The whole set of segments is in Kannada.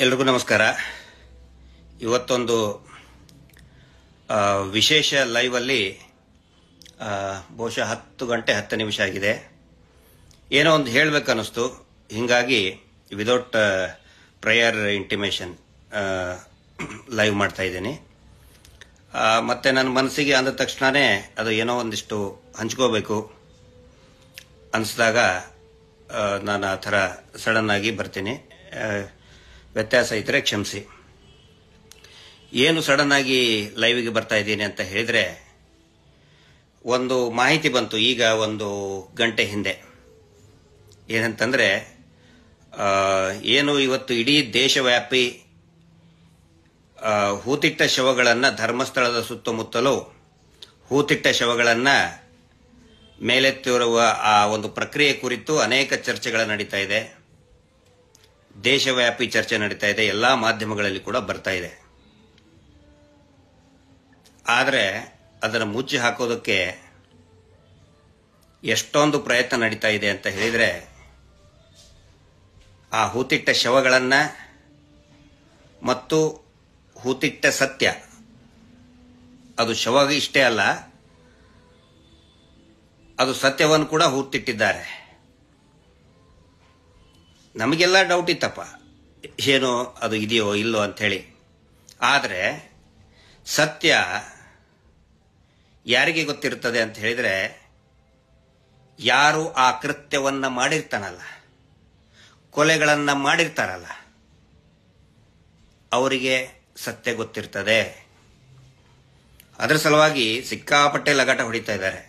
ಎಲ್ರಿಗೂ ನಮಸ್ಕಾರ. ಇವತ್ತೊಂದು ವಿಶೇಷ ಲೈವ್ ಅಲ್ಲಿ ಬಹುಶಃ 10 ಗಂಟೆ 10 ನಿಮಿಷ ಆಗಿದೆ. ಏನೋ ಒಂದು ಹೇಳಬೇಕು ಅನ್ನಿಸ್ತು. ಹಿಂಗಾಗಿ ವಿದೌಟ್ ಪ್ರಯರ್ ಇಂಟಿಮೇಷನ್ ಲೈವ್ ಮಾಡ್ತಾ ಇದ್ದೀನಿ. ಮತ್ತೆ ನನ್ನ ಮನಸ್ಸಿಗೆ ಅಂದ ತಕ್ಷಣನೇ ಅದು ಏನೋ ಒಂದಿಷ್ಟು ಹಂಚ್ಕೋಬೇಕು ಅನಿಸಿದಾಗ ನಾನು ಆ ಥರ ಸಡನ್ ಆಗಿ ಬರ್ತೀನಿ. ವ್ಯತ್ಯಾಸ ಇದ್ದರೆ ಕ್ಷಮಿಸಿ. ಏನು ಸಡನ್ ಆಗಿ ಲೈವ್ಗೆ ಬರ್ತಾ ಇದ್ದೀನಿ ಅಂತ ಹೇಳಿದ್ರೆ, ಒಂದು ಮಾಹಿತಿ ಬಂತು ಈಗ 1 ಗಂಟೆ ಹಿಂದೆ. ಏನಂತಂದ್ರೆ, ಏನು ಇವತ್ತು ಇಡೀ ದೇಶವ್ಯಾಪಿ ಹೂತಿಟ್ಟ ಶವಗಳನ್ನು ಧರ್ಮಸ್ಥಳದ ಸುತ್ತಮುತ್ತಲೂ ಹೂತಿಟ್ಟ ಶವಗಳನ್ನು ಮೇಲೆತ್ತಿರುವ ಆ ಒಂದು ಪ್ರಕ್ರಿಯೆ ಕುರಿತು ಅನೇಕ ಚರ್ಚೆಗಳು ನಡೀತಾ ಇದೆ. ದೇಶವ್ಯಾಪಿ ಚರ್ಚೆ ನಡೀತಾ ಇದೆ, ಎಲ್ಲಾ ಮಾಧ್ಯಮಗಳಲ್ಲಿ ಕೂಡ ಬರ್ತಾ ಇದೆ. ಆದರೆ ಅದನ್ನು ಮುಚ್ಚಿ ಹಾಕೋದಕ್ಕೆ ಎಷ್ಟೊಂದು ಪ್ರಯತ್ನ ನಡೀತಾ ಇದೆ ಅಂತ ಹೇಳಿದ್ರೆ, ಆ ಹೂತಿಟ್ಟ ಶವಗಳನ್ನ ಮತ್ತು ಹೂತಿಟ್ಟ ಸತ್ಯ, ಅದು ಶವ ಇಷ್ಟೇ ಅಲ್ಲ, ಅದು ಸತ್ಯವನ್ನು ಕೂಡ ಹೂತಿಟ್ಟಿದ್ದಾರೆ. ನಮಗೆಲ್ಲ ಡೌಟ್ ಇತ್ತಪ್ಪ, ಏನೋ ಅದು ಇದೆಯೋ ಇಲ್ಲೋ ಅಂತ ಹೇಳಿ. ಆದರೆ ಸತ್ಯ ಯಾರಿಗೆ ಗೊತ್ತಿರುತ್ತದೆ ಅಂತ ಹೇಳಿದ್ರೆ, ಯಾರು ಆ ಕೃತ್ಯವನ್ನ ಮಾಡಿರ್ತಾನಲ್ಲ, ಕೊಲೆಗಳನ್ನ ಮಾಡಿರ್ತಾರಲ್ಲ, ಅವರಿಗೆ ಸತ್ಯ ಗೊತ್ತಿರ್ತದೆ. ಅದರ ಸಲುವಾಗಿ ಸಿಕ್ಕಾಪಟ್ಟೆ ಲಗಾಟ ಹೊಡಿತಾ ಇದ್ದಾರೆ.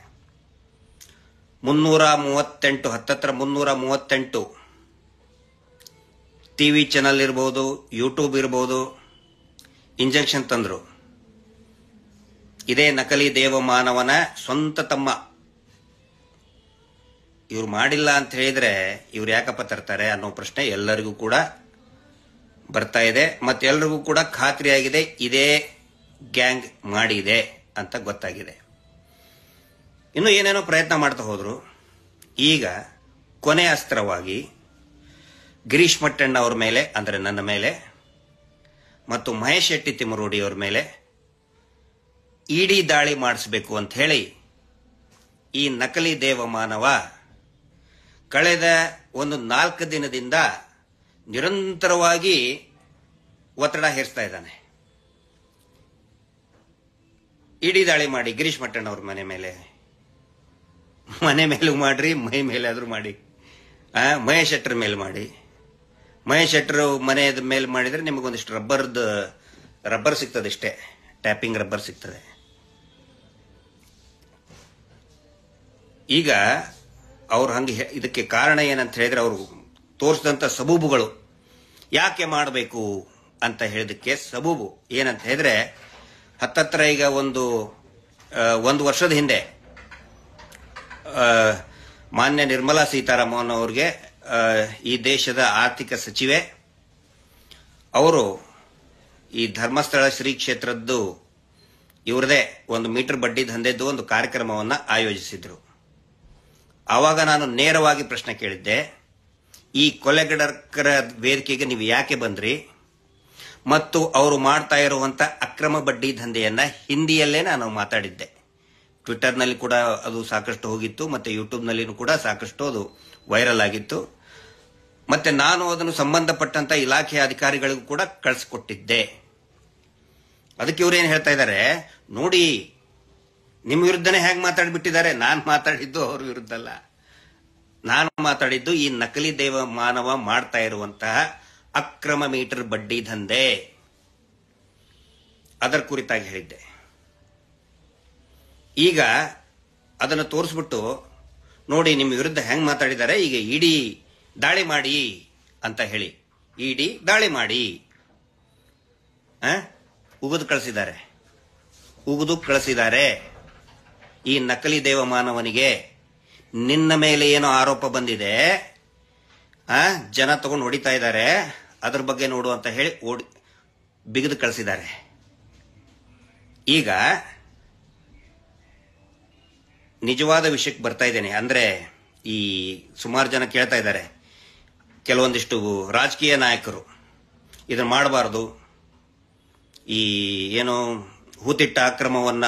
338 ಹತ್ತತ್ರ 338 ಟಿವಿ ಚಾನಲ್ ಇರ್ಬೋದು, ಯೂಟ್ಯೂಬ್ ಇರ್ಬೋದು, ಇಂಜೆಕ್ಷನ್ ತಂದ್ರು. ಇದೇ ನಕಲಿ ದೇವಮಾನವನ ಸ್ವಂತ ತಮ್ಮ. ಇವ್ರು ಮಾಡಿಲ್ಲ ಅಂತ ಹೇಳಿದ್ರೆ ಇವ್ರು ಯಾಕಪ್ಪ ತರ್ತಾರೆ ಅನ್ನೋ ಪ್ರಶ್ನೆ ಎಲ್ಲರಿಗೂ ಕೂಡ ಬರ್ತಾ ಇದೆ. ಮತ್ತೆಲ್ಲರಿಗೂ ಕೂಡ ಖಾತ್ರಿಯಾಗಿದೆ, ಇದೇ ಗ್ಯಾಂಗ್ ಮಾಡಿದೆ ಅಂತ ಗೊತ್ತಾಗಿದೆ. ಇನ್ನು ಏನೇನೋ ಪ್ರಯತ್ನ ಮಾಡ್ತಾ ಹೋದ್ರು. ಈಗ ಕೊನೆ ಅಸ್ತ್ರವಾಗಿ ಗಿರೀಶ್ ಮಟ್ಟಣ್ಣ ಅವ್ರ ಮೇಲೆ, ಅಂದರೆ ನನ್ನ ಮೇಲೆ, ಮತ್ತು ಮಹೇಶ್ ಶೆಟ್ಟಿ ತಿಮ್ಮರೋಡಿ ಅವ್ರ ಮೇಲೆ ಇಡಿ ದಾಳಿ ಮಾಡಿಸಬೇಕು ಅಂತ ಹೇಳಿ ಈ ನಕಲಿ ದೇವಮಾನವ ಕಳೆದ 4 ದಿನದಿಂದ ನಿರಂತರವಾಗಿ ಒತ್ತಡ ಹೇರಿಸ್ತಾ ಇದ್ದಾನೆ. ಇಡಿ ದಾಳಿ ಮಾಡಿ ಗಿರೀಶ್ ಮಟ್ಟಣ್ಣ ಅವ್ರ ಮನೆ ಮೇಲೂ ಮಾಡ್ರಿ, ಮೈ ಮೇಲಾದ್ರೂ ಮಾಡಿ, ಮಹೇಶ್ ಶೆಟ್ಟರ್ ಮೇಲೆ ಮಾಡಿ. ಮಹೇಶ್ ಶೆಟ್ಟರ್ ಮನೆಯ ಮೇಲೆ ಮಾಡಿದ್ರೆ ನಿಮಗೊಂದಿಷ್ಟು ರಬ್ಬರ್ ಸಿಗ್ತದೆ, ಇಷ್ಟೇ, ಟ್ಯಾಪಿಂಗ್ ರಬ್ಬರ್ ಸಿಗ್ತದೆ. ಈಗ ಅವ್ರು ಹಂಗೆ ಇದಕ್ಕೆ ಕಾರಣ ಏನಂತ ಹೇಳಿದ್ರೆ, ಅವರು ತೋರಿಸಿದಂಥ ಸಬೂಬುಗಳು ಯಾಕೆ ಮಾಡಬೇಕು ಅಂತ ಹೇಳಿದಕ್ಕೆ ಸಬೂಬು ಏನಂತ ಹೇಳಿದ್ರೆ, ಹತ್ತತ್ರ ಈಗ ಒಂದು ವರ್ಷದ ಹಿಂದೆ ಮಾನ್ಯ ನಿರ್ಮಲಾ ಸೀತಾರಾಮನ್ ಅವ್ರಿಗೆ, ಈ ದೇಶದ ಆರ್ಥಿಕ ಸಚಿವೆ, ಅವರು ಈ ಧರ್ಮಸ್ಥಳ ಶ್ರೀ ಕ್ಷೇತ್ರದ್ದು ಇವರದೇ 1 ಮೀಟರ್ ಬಡ್ಡಿ ದಂಧೆದ್ದು ಒಂದು ಕಾರ್ಯಕ್ರಮವನ್ನು ಆಯೋಜಿಸಿದ್ರು. ಆವಾಗ ನಾನು ನೇರವಾಗಿ ಪ್ರಶ್ನೆ ಕೇಳಿದ್ದೆ, ಈ ಕೊಲೆಗಡಕರ ವೇದಿಕೆಗೆ ನೀವು ಯಾಕೆ ಬಂದ್ರಿ? ಮತ್ತು ಅವರು ಮಾಡ್ತಾ ಇರುವಂತ ಅಕ್ರಮ ಬಡ್ಡಿ ದಂಧೆಯನ್ನ ಹಿಂದಿಯಲ್ಲೇ ನಾನು ಮಾತಾಡಿದ್ದೆ. ಟ್ವಿಟರ್ನಲ್ಲಿ ಕೂಡ ಅದು ಸಾಕಷ್ಟು ಹೋಗಿತ್ತು, ಮತ್ತೆ ಯೂಟ್ಯೂಬ್ನಲ್ಲಿನೂ ಕೂಡ ಸಾಕಷ್ಟು ಅದು ವೈರಲ್ ಆಗಿತ್ತು. ಮತ್ತೆ ನಾನು ಅದನ್ನು ಸಂಬಂಧಪಟ್ಟಂತ ಇಲಾಖೆಯ ಅಧಿಕಾರಿಗಳಿಗೂ ಕೂಡ ಕಳಿಸ್ಕೊಟ್ಟಿದ್ದೆ. ಅದಕ್ಕೆ ಇವ್ರು ಏನ್ ಹೇಳ್ತಾ ಇದ್ದಾರೆ ನೋಡಿ, ನಿಮ್ಮ ವಿರುದ್ಧನೇ ಹೇಗೆ ಮಾತಾಡ್ಬಿಟ್ಟಿದ್ದಾರೆ. ನಾನು ಮಾತಾಡಿದ್ದು ಅವ್ರ ವಿರುದ್ಧ ಅಲ್ಲ, ನಾನು ಮಾತಾಡಿದ್ದು ಈ ನಕಲಿ ದೇವ ಮಾನವ ಮಾಡ್ತಾ ಇರುವಂತಹ ಅಕ್ರಮ ಮೀಟರ್ ಬಡ್ಡಿ ದಂಧೆ, ಅದರ ಕುರಿತಾಗಿ ಹೇಳಿದ್ದೆ. ಈಗ ಅದನ್ನು ತೋರಿಸ್ಬಿಟ್ಟು ನೋಡಿ ನಿಮ್ಮ ವಿರುದ್ಧ ಹೆಂಗ್ ಮಾತಾಡಿದ್ದಾರೆ, ಈಗ ಇಡಿ ದಾಳಿ ಮಾಡಿ ಅಂತ ಹೇಳಿ ಇಡಿ ದಾಳಿ ಮಾಡಿ ಉಗಿದು ಕಳಿಸಿದ್ದಾರೆ. ಈ ನಕಲಿ ದೇವಮಾನವನಿಗೆ ನಿನ್ನ ಮೇಲೆ ಏನೋ ಆರೋಪ ಬಂದಿದೆ, ಜನ ತಗೊಂಡು ಹೊಡಿತಾ ಇದ್ದಾರೆ, ಅದ್ರ ಬಗ್ಗೆ ನೋಡು ಅಂತ ಹೇಳಿ ಬಿಗಿದು ಕಳಿಸಿದ್ದಾರೆ. ಈಗ ನಿಜವಾದ ವಿಷಯಕ್ಕೆ ಬರ್ತಾ ಇದ್ದೇನೆ. ಅಂದ್ರೆ ಈ ಸುಮಾರು ಜನ ಕೇಳ್ತಾ ಇದ್ದಾರೆ, ಕೆಲವೊಂದಿಷ್ಟು ರಾಜಕೀಯ ನಾಯಕರು ಇದನ್ನು ಮಾಡಬಾರ್ದು. ಈ ಏನು ಹೂತಿಟ್ಟ ಅಕ್ರಮವನ್ನ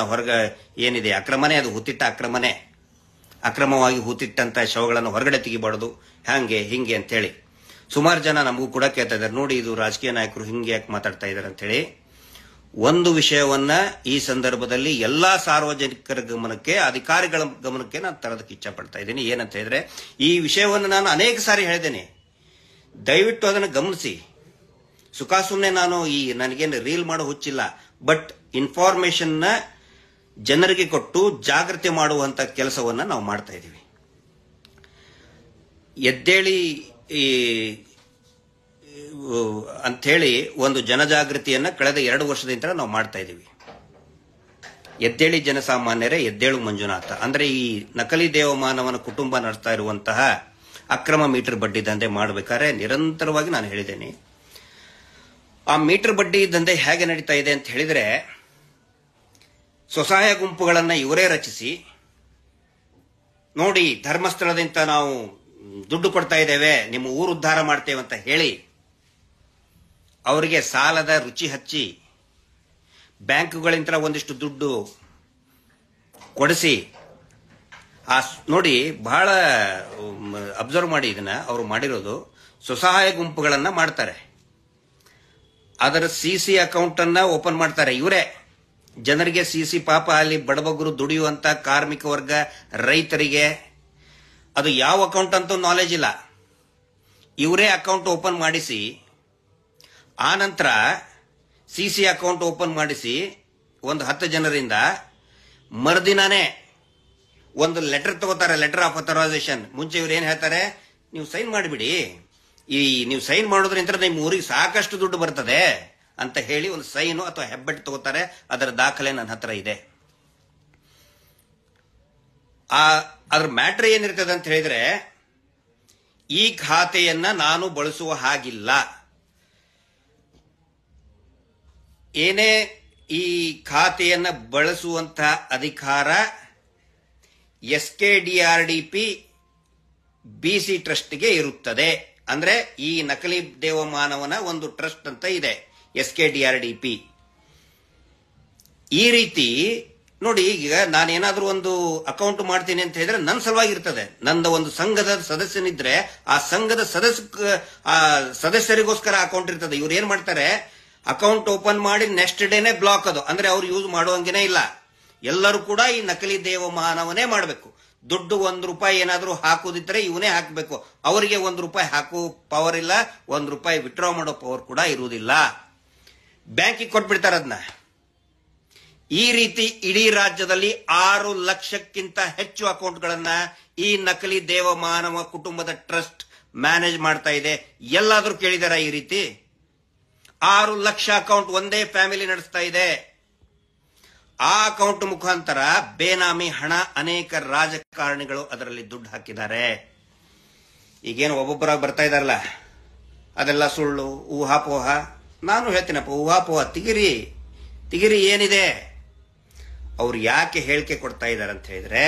ಏನಿದೆ ಅಕ್ರಮನೇ, ಅದು ಹೂತಿಟ್ಟ ಅಕ್ರಮನೇ. ಅಕ್ರಮವಾಗಿ ಹೂತಿಟ್ಟಂತ ಶವಗಳನ್ನು ಹೊರಗಡೆ ತೆಗಿಬಾರ್ದು, ಹಂಗೆ ಹಿಂಗೆ ಅಂತೇಳಿ ಸುಮಾರು ಜನ ನಮಗೂ ಕೂಡ ಕೇಳ್ತಾ ಇದ್ದಾರೆ. ನೋಡಿ, ಇದು ರಾಜಕೀಯ ನಾಯಕರು ಹಿಂಗೆ ಯಾಕೆ ಮಾತಾಡ್ತಾ ಇದ್ದಾರೆ ಅಂತ ಹೇಳಿ. ಒಂದು ವಿಷಯವನ್ನ ಈ ಸಂದರ್ಭದಲ್ಲಿ ಎಲ್ಲಾ ಸಾರ್ವಜನಿಕರ ಗಮನಕ್ಕೆ, ಅಧಿಕಾರಿಗಳ ಗಮನಕ್ಕೆ ನಾನು ತರೋದಕ್ಕೆ ಇಚ್ಛೆ ಪಡ್ತಾ ಇದ್ದೀನಿ. ಏನಂತ ಹೇಳಿದ್ರೆ, ಈ ವಿಷಯವನ್ನು ನಾನು ಅನೇಕ ಸಾರಿ ಹೇಳಿದ್ದೇನೆ, ದಯವಿಟ್ಟು ಅದನ್ನು ಗಮನಿಸಿ. ಸುಮ್ಮನೆ ನಾನು ನನಗೇನು ರೀಲ್ ಮಾಡೋ ಹುಚ್ಚಿಲ್ಲ, ಬಟ್ ಇನ್ಫಾರ್ಮೇಶನ್ ನ ಜನರಿಗೆ ಕೊಟ್ಟು ಜಾಗೃತಿ ಮಾಡುವಂತ ಕೆಲಸವನ್ನ ನಾವು ಮಾಡ್ತಾ ಇದ್ದೀವಿ. ಎದ್ದೇಳಿ ಅಂಥೇಳಿ ಒಂದು ಜನಜಾಗೃತಿಯನ್ನ ಕಳೆದ 2 ವರ್ಷದಿಂದ ನಾವು ಮಾಡ್ತಾ ಇದ್ದೀವಿ. ಎದ್ದೇಳಿ ಜನಸಾಮಾನ್ಯರೇ, ಎದ್ದೇಳು ಮಂಜುನಾಥ. ಅಂದ್ರೆ ಈ ನಕಲಿ ದೇವಮಾನವನ ಕುಟುಂಬ ನಡೆಸ್ತಾ ಇರುವಂತಹ ಅಕ್ರಮ ಮೀಟರ್ ಬಡ್ಡಿ ದಂಧೆ ಮಾಡಬೇಕಾದ್ರೆ ನಿರಂತರವಾಗಿ ನಾನು ಹೇಳಿದ್ದೇನೆ. ಆ ಮೀಟರ್ ಬಡ್ಡಿ ದಂಧೆ ಹೇಗೆ ನಡೀತಾ ಇದೆ ಅಂತ ಹೇಳಿದ್ರೆ, ಸ್ವಸಹಾಯ ಗುಂಪುಗಳನ್ನ ಇವರೇ ರಚಿಸಿ, ನೋಡಿ ಧರ್ಮಸ್ಥಳದಿಂದ ನಾವು ದುಡ್ಡು ಕೊಡ್ತಾ ಇದ್ದೇವೆ, ನಿಮ್ಮ ಊರು ಉದ್ಧಾರ ಮಾಡ್ತೇವೆ ಅಂತ ಹೇಳಿ ಅವರಿಗೆ ಸಾಲದ ರುಚಿ ಹಚ್ಚಿ ಬ್ಯಾಂಕುಗಳಿಂದ ಒಂದಿಷ್ಟು ದುಡ್ಡು ಕೊಡಿಸಿ, ನೋಡಿ ಬಹಳ ಅಬ್ಸರ್ವ್ ಮಾಡಿ ಇದನ್ನ. ಅವರು ಮಾಡಿರೋದು ಸ್ವಸಹಾಯ ಗುಂಪುಗಳನ್ನ ಮಾಡ್ತಾರೆ, ಅದರ ಸಿಸಿ ಅಕೌಂಟ್ ಅನ್ನ ಓಪನ್ ಮಾಡ್ತಾರೆ ಇವರೇ. ಜನರಿಗೆ ಸಿಸಿ ಪಾಪ ಅಲ್ಲಿ ಬಡಬಗರು ದುಡಿಯುವಂತ ಕಾರ್ಮಿಕ ವರ್ಗ, ರೈತರಿಗೆ ಅದು ಯಾವ ಅಕೌಂಟ್ ಅಂತೂ ನಾಲೆಜ್ ಇಲ್ಲ. ಇವರೇ ಅಕೌಂಟ್ ಓಪನ್ ಮಾಡಿಸಿ, ಆ ನಂತರ ಸಿಸಿ ಅಕೌಂಟ್ ಓಪನ್ ಮಾಡಿಸಿ ಒಂದು 10 ಜನರಿಂದ ಮರುದಿನಾನೇ ಒಂದು ಲೆಟರ್ ತಗೋತಾರೆ, ಲೆಟರ್ ಆಫ್ ಅಥರೈಸೇಷನ್. ಮುಂಚೆ ಇವ್ರು ಏನ್ ಹೇಳ್ತಾರೆ, ನೀವು ಸೈನ್ ಮಾಡಿಬಿಡಿ, ನೀವು ಸೈನ್ ಮಾಡೋದ್ರಿಂದ ನಿಮ್ಮ ಊರಿಗೆ ಸಾಕಷ್ಟು ದುಡ್ಡು ಬರ್ತದೆ ಅಂತ ಹೇಳಿ ಒಂದು ಸೈನು ಅಥವಾ ಹೆಬ್ಬೆಟ್ಟು ತಗೋತಾರೆ. ಅದರ ದಾಖಲೆ ನನ್ನ ಹತ್ರ ಇದೆ. ಅದ್ರ ಮ್ಯಾಟ್ರ್ ಏನಿರ್ತದೆ ಅಂತ ಹೇಳಿದ್ರೆ, ಈ ಖಾತೆಯನ್ನ ನಾನು ಬಳಸುವ ಹಾಗಿಲ್ಲ, ಏನೇ ಈ ಖಾತೆಯನ್ನ ಬಳಸುವಂತಹ ಅಧಿಕಾರ SKDRDP BC ಟ್ರಸ್ಟ್ಗೆ ಇರುತ್ತದೆ. ಅಂದ್ರೆ ಈ ನಕಲಿ ದೇವಮಾನವನ ಒಂದು ಟ್ರಸ್ಟ್ ಅಂತ ಇದೆ, SKDRDP. ಈ ರೀತಿ ನೋಡಿ, ಈಗ ನಾನೇನಾದ್ರೂ ಒಂದು ಅಕೌಂಟ್ ಮಾಡ್ತೀನಿ ಅಂತ ಹೇಳಿದ್ರೆ ನನ್ನ ಸಲುವಾಗಿ ಇರ್ತದೆ. ನಂದ ಒಂದು ಸಂಘದ ಸದಸ್ಯನಿದ್ರೆ ಆ ಸಂಘದ ಸದಸ್ಯರಿಗೋಸ್ಕರ ಅಕೌಂಟ್ ಇರ್ತದೆ. ಇವ್ರು ಏನ್ ಮಾಡ್ತಾರೆ, ಅಕೌಂಟ್ ಓಪನ್ ಮಾಡಿ ನೆಕ್ಸ್ಟ್ ಡೇನೆ ಬ್ಲಾಕ್, ಅದು ಅಂದ್ರೆ ಅವ್ರು ಯೂಸ್ ಮಾಡುವಂಗೇನೆ ಇಲ್ಲ. ಎಲ್ಲರೂ ಕೂಡ ಈ ನಕಲಿ ದೇವಮಾನವನ್ನೇ ಮಾಡಬೇಕು. ದುಡ್ಡು ₹1 ಏನಾದ್ರೂ ಹಾಕುದಿದ್ರೆ ಇವನೇ ಹಾಕಬೇಕು. ಅವರಿಗೆ ₹1 ಹಾಕೋ ಪವರ್ ಇಲ್ಲ, ₹1 ವಿತ್ಡ್ರಾ ಮಾಡೋ ಪವರ್ ಕೂಡ ಇರುವುದಿಲ್ಲ. ಬ್ಯಾಂಕಿಗೆ ಕೊಟ್ಬಿಡ್ತಾರೆ ಅದನ್ನ. ಈ ರೀತಿ ಇಡೀ ರಾಜ್ಯದಲ್ಲಿ 6 ಲಕ್ಷಕ್ಕಿಂತ ಹೆಚ್ಚು ಅಕೌಂಟ್ಗಳನ್ನ ಈ ನಕಲಿ ದೇವಮಾನವ ಕುಟುಂಬದ ಟ್ರಸ್ಟ್ ಮ್ಯಾನೇಜ್ ಮಾಡ್ತಾ ಇದೆ. ಎಲ್ಲಾದ್ರೂ ಕೇಳಿದಾರ ಈ ರೀತಿ? 6 ಲಕ್ಷ ಅಕೌಂಟ್ ಒಂದೇ ಫ್ಯಾಮಿಲಿ ನಡೆಸ್ತಾ ಇದೆ. ಆ ಅಕೌಂಟ್ ಮುಖಾಂತರ ಬೇನಾಮಿ ಹಣ ಅನೇಕ ರಾಜಕಾರಣಿಗಳು ಅದರಲ್ಲಿ ದುಡ್ಡು ಹಾಕಿದ್ದಾರೆ. ಈಗೇನು ಒಬ್ಬೊಬ್ಬರಾಗಿ ಬರ್ತಾ ಇದಾರಲ್ಲ, ಅದೆಲ್ಲ ಸುಳ್ಳು, ಊಹಾಪೋಹ. ನಾನು ಹೇಳ್ತೀನಪ್ಪ, ಊಹಾಪೋಹ ತಿಗಿರಿ ಏನಿದೆ. ಅವ್ರು ಯಾಕೆ ಹೇಳಿಕೆ ಕೊಡ್ತಾ ಇದ್ದಾರೆ ಅಂತ ಹೇಳಿದ್ರೆ,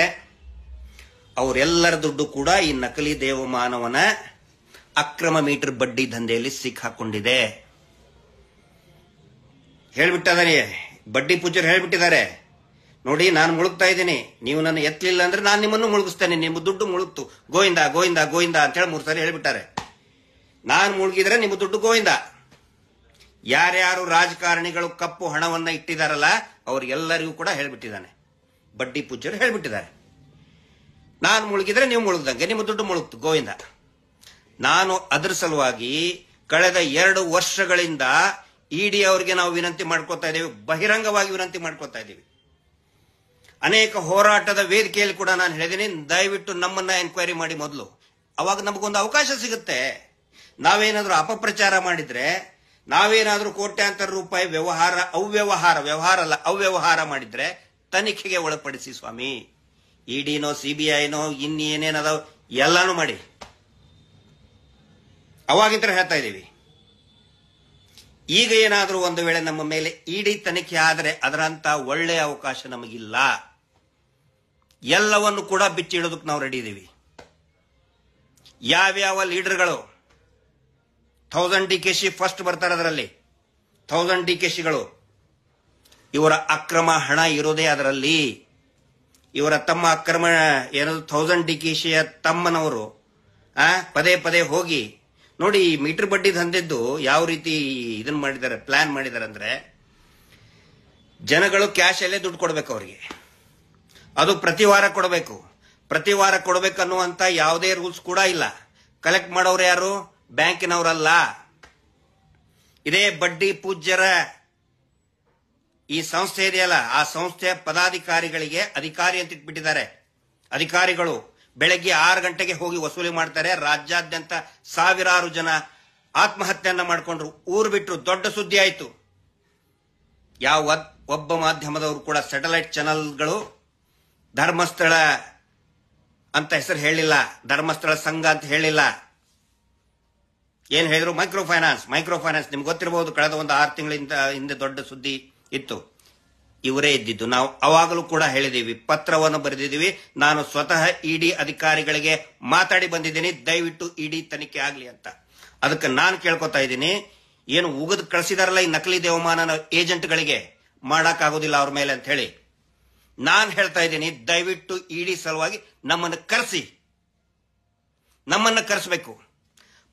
ಅವರೆಲ್ಲರ ದುಡ್ಡು ಕೂಡ ಈ ನಕಲಿ ದೇವಮಾನವನ ಅಕ್ರಮ ಮೀಟರ್ ಬಡ್ಡಿ ದಂಧೆಯಲ್ಲಿ ಸಿಕ್ಕಾಕೊಂಡಿದೆ. ಹೇಳ್ಬಿಟ್ಟಿದ್ದಾರೆ, ಬಡ್ಡಿ ಪೂಜರು ಹೇಳ್ಬಿಟ್ಟಿದ್ದಾರೆ, ನೋಡಿ ನಾನು ಮುಳುಗ್ತಾ ಇದ್ದೀನಿ, ನೀವು ನನ್ನ ಎತ್ತಲಿಲ್ಲ ಅಂದ್ರೆ ನಾನು ನಿಮ್ಮನ್ನು ಮುಳುಗಿಸ್ತೇನೆ, ನಿಮ್ಮ ದುಡ್ಡು ಮುಳುಗ್ತು, ಗೋವಿಂದ ಗೋವಿಂದ ಗೋವಿಂದ ಅಂತ ಹೇಳಿ 3 ಸಾರಿ ಹೇಳ್ಬಿಟ್ಟಾರೆ. ನಾನು ಮುಳುಗಿದ್ರೆ ನಿಮ್ಮ ದುಡ್ಡು ಗೋವಿಂದ. ಯಾರ್ಯಾರು ರಾಜಕಾರಣಿಗಳು ಕಪ್ಪು ಹಣವನ್ನ ಇಟ್ಟಿದಾರಲ್ಲ ಅವ್ರಿಗೆಲ್ಲರಿಗೂ ಕೂಡ ಹೇಳ್ಬಿಟ್ಟಿದ್ದಾನೆ, ಬಡ್ಡಿ ಪೂಜರು ಹೇಳ್ಬಿಟ್ಟಿದ್ದಾರೆ. ನಾನು ಮುಳುಗಿದ್ರೆ ನೀವು ಮುಳುಗ್ದಂಗೆ, ನಿಮ್ಮ ದುಡ್ಡು ಮುಳುಗ್ತು, ಗೋವಿಂದ. ನಾನು ಅದರ ಸಲುವಾಗಿ ಕಳೆದ 2 ವರ್ಷಗಳಿಂದ ಇಡಿ ಅವರಿಗೆ ನಾವು ವಿನಂತಿ ಮಾಡ್ಕೋತಾ ಇದ್ದೀವಿ, ಬಹಿರಂಗವಾಗಿ ವಿನಂತಿ ಮಾಡ್ಕೋತಾ ಇದ್ದೀವಿ. ಅನೇಕ ಹೋರಾಟದ ವೇದಿಕೆಯಲ್ಲಿ ಕೂಡ ನಾನು ಹೇಳಿದ್ದೀನಿ, ದಯವಿಟ್ಟು ನಮ್ಮನ್ನ ಎನ್ಕ್ವೈರಿ ಮಾಡಿ ಮೊದಲು, ಅವಾಗ ನಮಗೊಂದು ಅವಕಾಶ ಸಿಗುತ್ತೆ. ನಾವೇನಾದ್ರೂ ಅಪಪ್ರಚಾರ ಮಾಡಿದ್ರೆ, ನಾವೇನಾದ್ರೂ ಕೋಟ್ಯಾಂತರ ರೂಪಾಯಿ ಅವ್ಯವಹಾರ ಮಾಡಿದ್ರೆ ತನಿಖೆಗೆ ಒಳಪಡಿಸಿ ಸ್ವಾಮಿ. ಇಡಿನೋ ಸಿಬಿಐನೋ ಇನ್ನೇನೇನದಾವ್ ಎಲ್ಲಾನು ಮಾಡಿ, ಅವಾಗಿಂತ ಹೇಳ್ತಾ ಇದ್ದೀವಿ. ಈಗ ಏನಾದ್ರೂ ಒಂದು ವೇಳೆ ನಮ್ಮ ಮೇಲೆ ಇಡಿ ತನಿಖೆ ಆದರೆ ಅದರಂತ ಒಳ್ಳೆಯ ಅವಕಾಶ ನಮಗಿಲ್ಲ. ಎಲ್ಲವನ್ನು ಕೂಡ ಬಿಚ್ಚಿಡೋದಕ್ಕೆ ನಾವು ರೆಡಿ ಇದ್ದೀವಿ. ಯಾವ್ಯಾವ ಲೀಡರ್ಗಳು 1000 DKC ಫಸ್ಟ್ ಬರ್ತಾರೆ ಅದರಲ್ಲಿ. 1000 DKCಗಳು ಇವರ ಅಕ್ರಮ ಹಣ ಇರೋದೇ ಅದರಲ್ಲಿ. ಇವರ ತಮ್ಮ ಅಕ್ರಮ ಏನದು 1000 DKCಯ ತಮ್ಮನವರು ಪದೇ ಪದೇ ಹೋಗಿ ನೋಡಿ ಮೀಟರ್ ಬಡ್ಡಿ ದಂಧೆದ್ದು ಯಾವ ರೀತಿ ಇದನ್ನ ಮಾಡಿದ್ದಾರೆ, ಪ್ಲಾನ್ ಮಾಡಿದ್ದಾರೆ ಅಂದ್ರೆ, ಜನಗಳು ಕ್ಯಾಶ್ ಅಲ್ಲೇ ದುಡ್ಡು ಕೊಡ್ಬೇಕು ಅವರಿಗೆ. ಅದು ಪ್ರತಿ ವಾರ ಕೊಡಬೇಕು. ಪ್ರತಿ ವಾರ ಕೊಡಬೇಕು ಅನ್ನುವಂತ ಯಾವುದೇ ರೂಲ್ಸ್ ಕೂಡ ಇಲ್ಲ. ಕಲೆಕ್ಟ್ ಮಾಡೋರು ಯಾರು? ಬ್ಯಾಂಕಿನವರಲ್ಲ. ಇದೇ ಬಡ್ಡಿ ಪೂಜ್ಯರ ಈ ಸಂಸ್ಥೆ ಇದೆಯಲ್ಲ, ಆ ಸಂಸ್ಥೆಯ ಪದಾಧಿಕಾರಿಗಳಿಗೆ ಅಧಿಕಾರಿ ಅಂತ ಇಟ್ಬಿಟ್ಟಿದ್ದಾರೆ. ಅಧಿಕಾರಿಗಳು ಬೆಳಗ್ಗೆ 6 ಗಂಟೆಗೆ ಹೋಗಿ ವಸೂಲಿ ಮಾಡ್ತಾರೆ. ರಾಜ್ಯಾದ್ಯಂತ ಸಾವಿರಾರು ಜನ ಆತ್ಮಹತ್ಯೆಯನ್ನ ಮಾಡಿಕೊಂಡ್ರು, ಊರು ಬಿಟ್ಟರು. ದೊಡ್ಡ ಸುದ್ದಿ ಆಯಿತು. ಯಾವ ಒಬ್ಬ ಮಾಧ್ಯಮದವರು ಕೂಡ ಸ್ಯಾಟಲೈಟ್ ಚಾನೆಲ್ಗಳು ಧರ್ಮಸ್ಥಳ ಅಂತ ಹೆಸರು ಹೇಳಿಲ್ಲ, ಧರ್ಮಸ್ಥಳ ಸಂಘ ಅಂತ ಹೇಳಿಲ್ಲ. ಏನ್ ಹೇಳಿದ್ರು? Micro finance. ನಿಮ್ಗೆ ಗೊತ್ತಿರಬಹುದು, ಕಳೆದ ಒಂದು 6 ತಿಂಗಳಿಂದ ಹಿಂದೆ ದೊಡ್ಡ ಸುದ್ದಿ ಇತ್ತು. ಇವರೇ ಇದ್ದಿದ್ದು. ನಾವು ಅವಾಗಲೂ ಕೂಡ ಹೇಳಿದೀವಿ, ಪತ್ರವನ್ನು ಬರೆದಿದ್ದೀವಿ. ನಾನು ಸ್ವತಃ ಇಡಿ ಅಧಿಕಾರಿಗಳಿಗೆ ಮಾತಾಡಿ ಬಂದಿದ್ದೀನಿ, ದಯವಿಟ್ಟು ಇಡಿ ತನಿಖೆ ಆಗ್ಲಿ ಅಂತ. ಅದಕ್ಕೆ ನಾನು ಕೇಳ್ಕೊತಾ ಇದ್ದೀನಿ, ಏನು ಉಗಿದು ಕಳಿಸಿದಾರಲ್ಲ ಈ ನಕಲಿ ದೇವಮಾನ ಏಜೆಂಟ್ಗಳಿಗೆ, ಮಾಡಕ್ಕಾಗೋದಿಲ್ಲ ಅವ್ರ ಮೇಲೆ ಅಂತ ಹೇಳಿ. ನಾನು ಹೇಳ್ತಾ ಇದ್ದೀನಿ, ದಯವಿಟ್ಟು ಇಡಿ ಸಲುವಾಗಿ ನಮ್ಮನ್ನು ಕರೆಸಬೇಕು.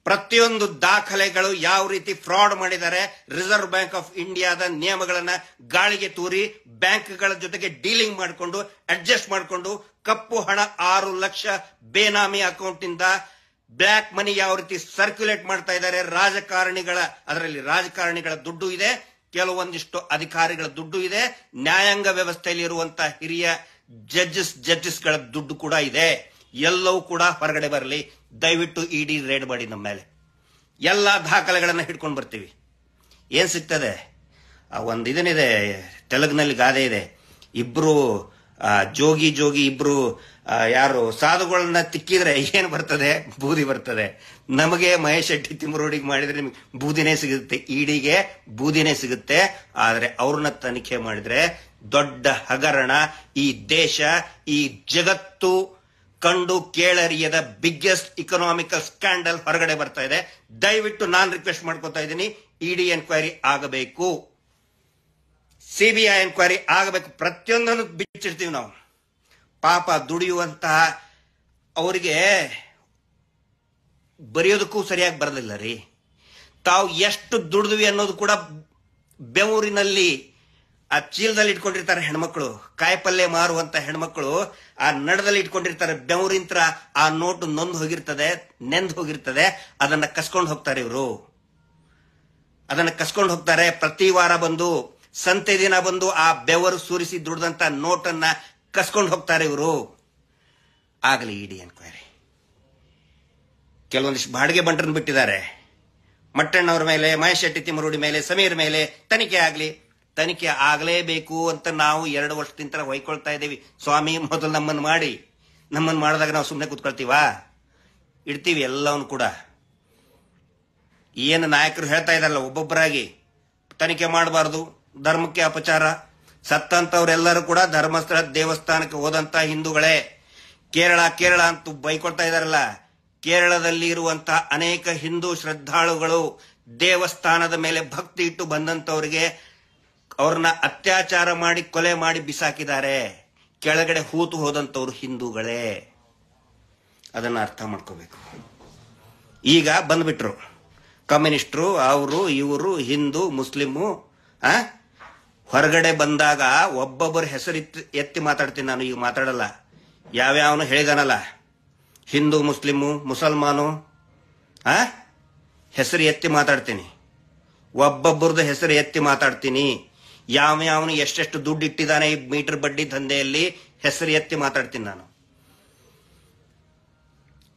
ಪ್ರತಿಯೊಂದು ದಾಖಲೆಗಳು ಯಾವ ರೀತಿ ಫ್ರಾಡ್ ಮಾಡಿದ್ದಾರೆ, ರಿಸರ್ವ್ ಬ್ಯಾಂಕ್ ಆಫ್ ಇಂಡಿಯಾದ ನಿಯಮಗಳನ್ನ ಗಾಳಿಗೆ ತೂರಿ ಬ್ಯಾಂಕ್ಗಳ ಜೊತೆಗೆ ಡೀಲಿಂಗ್ ಮಾಡಿಕೊಂಡು ಅಡ್ಜಸ್ಟ್ ಮಾಡಿಕೊಂಡು ಕಪ್ಪು ಹಣ 6 ಲಕ್ಷ ಬೇನಾಮಿ ಅಕೌಂಟ್ ಇಂದ ಬ್ಲ್ಯಾಕ್ ಮನಿ ಯಾವ ರೀತಿ ಸರ್ಕ್ಯುಲೇಟ್ ಮಾಡ್ತಾ ಇದ್ದಾರೆ. ಅದರಲ್ಲಿ ರಾಜಕಾರಣಿಗಳ ದುಡ್ಡು ಇದೆ, ಕೆಲವೊಂದಿಷ್ಟು ಅಧಿಕಾರಿಗಳ ದುಡ್ಡು ಇದೆ, ನ್ಯಾಯಾಂಗ ವ್ಯವಸ್ಥೆಯಲ್ಲಿ ಇರುವಂತಹ ಹಿರಿಯ ಜಡ್ಜಸ್ಗಳ ದುಡ್ಡು ಕೂಡ ಇದೆ. ಎಲ್ಲವೂ ಕೂಡ ಹೊರಗಡೆ ಬರಲಿ. ದಯವಿಟ್ಟು ಇಡಿ ರೇಡ್ ಮಾಡಿ ನಮ್ಮ ಮೇಲೆ. ಎಲ್ಲಾ ದಾಖಲೆಗಳನ್ನ ಹಿಡ್ಕೊಂಡು ಬರ್ತೀವಿ. ಏನ್ ಸಿಗ್ತದೆ? ಒಂದು ಇದನ್ನಿದೆ, ತೆಲುಗಿನಲ್ಲಿ ಗಾದೆ ಇದೆ, ಇಬ್ರು ಜೋಗಿ ಇಬ್ರು ಯಾರು ಸಾಧುಗಳನ್ನ ತಿಕ್ಕಿದ್ರೆ ಏನ್ ಬರ್ತದೆ? ಬೂದಿ ಬರ್ತದೆ. ನಮಗೆ ಮಹೇಶ್ ಶೆಟ್ಟಿ ತಿಮ್ಮರೋಡಿಗೆ ಮಾಡಿದ್ರೆ ನಿಮ್ಗೆ ಬೂದಿನೇ ಸಿಗುತ್ತೆ, ಇಡಿಗೆ ಬೂದಿನೇ ಸಿಗುತ್ತೆ. ಆದ್ರೆ ಅವ್ರನ್ನ ತನಿಖೆ ಮಾಡಿದ್ರೆ ದೊಡ್ಡ ಹಗರಣ, ಈ ದೇಶ, ಈ ಜಗತ್ತು ಕಂಡು ಕೇಳರಿಯದ ಬಿಗ್ಗೆಸ್ಟ್ ಇಕನಾಮಿಕಲ್ ಸ್ಕ್ಯಾಂಡಲ್ ಹೊರಗಡೆ ಬರ್ತಾ ಇದೆ. ದಯವಿಟ್ಟು ನಾನು ರಿಕ್ವೆಸ್ಟ್ ಮಾಡ್ಕೊತಾ ಇದ್ದೀನಿ, ಇಡಿ ಎನ್ಕ್ವೈರಿ ಆಗಬೇಕು, ಸಿಬಿಐ ಎನ್ಕ್ವೈರಿ ಆಗಬೇಕು. ಪ್ರತಿಯೊಂದನ್ನು ಬಿಚ್ಚಿಡ್ತೀವಿ ನಾವು. ಪಾಪ ದುಡಿಯುವಂತಹ ಅವರಿಗೆ ಬರೆಯೋದಕ್ಕೂ ಸರಿಯಾಗಿ ಬರಲಿಲ್ಲ ರೀ. ತಾವು ಎಷ್ಟು ದುಡಿದ್ವಿ ಅನ್ನೋದು ಕೂಡ ಬೆವರಿನಲ್ಲಿ ಆ ಚೀಲದಲ್ಲಿ ಇಟ್ಕೊಂಡಿರ್ತಾರೆ ಹೆಣ್ಮಕ್ಳು. ಕಾಯಿಪಲ್ಯ ಮಾರುವಂತ ಹೆಣ್ಮಕ್ಳು ಆ ನಡದಲ್ಲಿ ಇಟ್ಕೊಂಡಿರ್ತಾರೆ. ಬೆವರಿಂತ್ರ ಆ ನೋಟು ನೆಂದು ಹೋಗಿರ್ತದೆ. ಅದನ್ನ ಕಸ್ಕೊಂಡು ಹೋಗ್ತಾರೆ ಇವರು. ಪ್ರತಿ ವಾರ ಬಂದು, ಸಂತೆ ದಿನ ಬಂದು ಆ ಬೆವರು ಸುರಿಸಿ ದುಡ್ದಂತ ನೋಟನ್ನ ಕಸ್ಕೊಂಡು ಹೋಗ್ತಾರೆ ಇವರು. ಆಗಲಿ ಇಡಿ ಎನ್ಕ್ವೈರಿ. ಕೆಲವೊಂದಿಷ್ಟು ಬಾಡಿಗೆ ಬಂಟರನ್ನು ಬಿಟ್ಟಿದ್ದಾರೆ. ಮಟ್ಟಣ್ಣವ್ರ ಮೇಲೆ, ಮಹೇಶ್ ಶೆಟ್ಟಿ ತಿಮ್ಮರೋಡಿ ಮೇಲೆ, ಸಮೀರ್ ಮೇಲೆ ತನಿಖೆ ಆಗಲೇಬೇಕು ಅಂತ ನಾವು 2 ವರ್ಷದಿಂದ ಹೊಯ್ಕೊಳ್ತಾ ಇದ್ದೀವಿ. ಸ್ವಾಮಿ, ಮೊದಲು ನಮ್ಮನ್ನು ಮಾಡಿದಾಗ ನಾವು ಸುಮ್ಮನೆ ಕೂತ್ಕೊಳ್ತೀವಾ? ಇಡ್ತೀವಿ ಎಲ್ಲವನ್ನು ಕೂಡ. ಏನು ನಾಯಕರು ಹೇಳ್ತಾ ಇದಾರಲ್ಲ, ಒಬ್ಬೊಬ್ಬರಾಗಿ ತನಿಖೆ ಮಾಡಬಾರ್ದು, ಧರ್ಮಕ್ಕೆ ಅಪಚಾರ. ಸತ್ತಂತವ್ರೆಲ್ಲರೂ ಕೂಡ ಧರ್ಮಸ್ಥಳ ದೇವಸ್ಥಾನಕ್ಕೆ ಹೋದಂತ ಹಿಂದೂಗಳೇ. ಕೇರಳ ಅಂತ ಬೈಕೊಳ್ತಾ ಇದಾರಲ್ಲ, ಕೇರಳದಲ್ಲಿ ಇರುವಂತಹ ಅನೇಕ ಹಿಂದೂ ಶ್ರದ್ಧಾಳುಗಳು ದೇವಸ್ಥಾನದ ಮೇಲೆ ಭಕ್ತಿ ಇಟ್ಟು ಬಂದಂತವರಿಗೆ ಅವ್ರನ್ನ ಅತ್ಯಾಚಾರ ಮಾಡಿ ಕೊಲೆ ಮಾಡಿ ಬಿಸಾಕಿದ್ದಾರೆ. ಕೆಳಗಡೆ ಹೂತು ಹೋದಂತವ್ರು ಹಿಂದೂಗಳೇ. ಅದನ್ನ ಅರ್ಥ ಮಾಡ್ಕೋಬೇಕು. ಈಗ ಬಂದ್ಬಿಟ್ರು ಕಮ್ಯುನಿಸ್ಟರು, ಅವರು ಇವರು, ಹಿಂದೂ ಮುಸ್ಲಿಮು. ಹೊರಗಡೆ ಬಂದಾಗ ಒಬ್ಬೊಬ್ಬರ ಹೆಸರು ಎತ್ತಿ ಮಾತಾಡ್ತೀನಿ ನಾನು. ಈಗ ಮಾತಾಡಲ್ಲ. ಯಾವ್ಯಾವನು ಹೇಳಿದಾನಲ್ಲ, ಹಿಂದೂ ಮುಸ್ಲಿಮು ಮುಸಲ್ಮಾನು ಹೆಸರು ಎತ್ತಿ ಮಾತಾಡ್ತೀನಿ. ಒಬ್ಬೊಬ್ಬರದ್ದು ಹೆಸರು ಎತ್ತಿ ಮಾತಾಡ್ತೀನಿ. ಯಾವ್ಯಾವನು ಎಷ್ಟೆಷ್ಟು ದುಡ್ಡು ಇಟ್ಟಿದ್ದಾನೆ ಈ ಮೀಟರ್ ಬಡ್ಡಿ ದಂಧೆಯಲ್ಲಿ ಹೆಸರು ಎತ್ತಿ ಮಾತಾಡ್ತೀನಿ ನಾನು.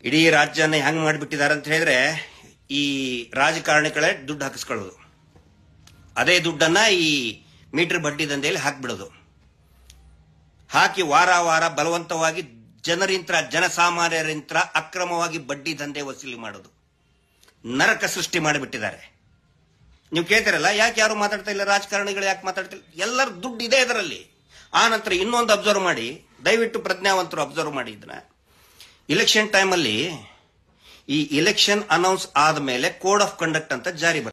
ಇಡೀ ರಾಜ್ಯನ ಹೆಂಗ್ ಮಾಡಿಬಿಟ್ಟಿದ್ದಾರೆ ಅಂತ ಹೇಳಿದ್ರೆ, ಈ ರಾಜಕಾರಣಿಗಳೇ ದುಡ್ಡು ಹಾಕಿಸ್ಕೊಳ್ಳೋದು, ಅದೇ ದುಡ್ಡನ್ನ ಈ ಮೀಟರ್ ಬಡ್ಡಿ ದಂಧೆಯಲ್ಲಿ ಹಾಕ್ಬಿಡೋದು. ಹಾಕಿ ವಾರ ಬಲವಂತವಾಗಿ ಜನಸಾಮಾನ್ಯರಿಂತ್ರ ಅಕ್ರಮವಾಗಿ ಬಡ್ಡಿ ದಂಧೆ ವಸೂಲಿ ಮಾಡೋದು. ನರಕ ಸೃಷ್ಟಿ ಮಾಡಿಬಿಟ್ಟಿದ್ದಾರೆ. ನೀವು ಕೇಳ್ತಾರಲ್ಲ, ಯಾಕೆ ಯಾರು ಮಾತಾಡ್ತಾ ಇಲ್ಲ, ರಾಜಕಾರಣಿಗಳು ಯಾಕೆ ಮಾತಾಡ್ತಿಲ್ಲ? ಎಲ್ಲರ ದುಡ್ಡು ಇದೆ ಇದರಲ್ಲಿ. ಆ ನಂತರ ಇನ್ನೊಂದು ಅಬ್ಸರ್ವ್ ಮಾಡಿ, ದಯವಿಟ್ಟು ಪ್ರಜ್ಞಾವಂತರು ಅಬ್ಸರ್ವ್ ಮಾಡಿ ಇದನ್ನ. ಇಲೆಕ್ಷನ್ ಟೈಮಲ್ಲಿ ಈ ಇಲೆಕ್ಷನ್ ಅನೌನ್ಸ್ ಆದ್ಮೇಲೆ ಕೋಡ್ ಆಫ್ ಕಂಡಕ್ಟ್ ಅಂತ ಜಾರಿ ಬರ್ತದೆ.